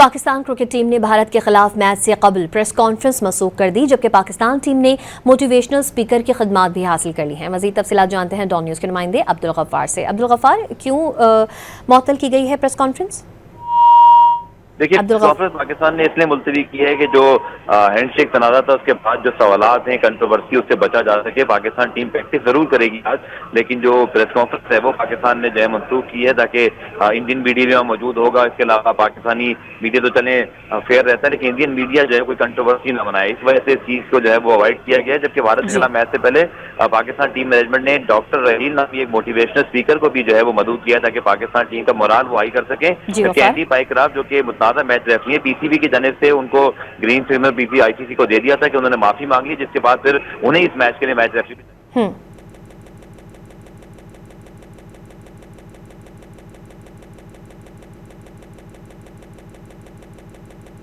Pakistan cricket team ने भारत के खिलाफ मैच से कबल प्रेस कॉन्फ्रेंस मनसूख कर दी, जबकि पाकिस्तान टीम ने मोटिवेशनल स्पीकर की खिदमात भी हासिल कर ली हैं। मजीद तफसीलात जानते हैं डॉन न्यूज़ के नुमाइंदे अब्दुल गफ्फार से। अब्दुल गफ्फार, क्यों मुअत्तल की गई है प्रेस कॉन्फ्रेंस? देखिए, कॉन्फ्रेंस पाकिस्तान ने इसलिए मुलतवी की है कि जो हैंडशेक तनाज़ा था उसके बाद जो सवालात हैं कंट्रोवर्सी उससे बचा जा सके। पाकिस्तान टीम प्रैक्टिस जरूर करेगी आज, लेकिन जो प्रेस कॉन्फ्रेंस है वो पाकिस्तान ने जो है मनसूख की है ताकि इंडियन मीडिया मौजूद होगा। इसके अलावा पाकिस्तानी मीडिया तो चले फेयर रहता है, लेकिन इंडियन मीडिया जो है कोई कंट्रोवर्सी न बनाए, इस वजह से इस चीज को जो है वो अवॉइड किया गया है। जबकि भारत के खिलाफ मैच से पहले पाकिस्तान टीम मैनेजमेंट ने डॉक्टर रहील नामी एक मोटिवेशनल स्पीकर को भी जो है वो मदद किया ताकि पाकिस्तान टीम का मोराल वो हाई कर सके। कैंडी पाइकराफ जो कि मुतनाज़ा मैच रेफरी है पीसीबी की जानिब से, उनको ग्रीन सिग्नल आईसीसी को दे दिया था कि उन्होंने माफी मांग ली, जिसके बाद फिर उन्हें इस मैच के लिए मैच रेफरी